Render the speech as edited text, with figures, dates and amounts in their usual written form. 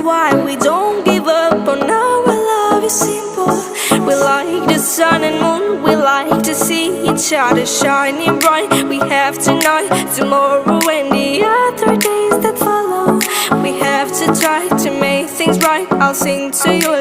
reason why we don't give up on our love is simple. We like the sun and moon, we like to see each other shining bright. We have tonight, tomorrow and the other days that follow. We have to try to make things right. I'll sing to you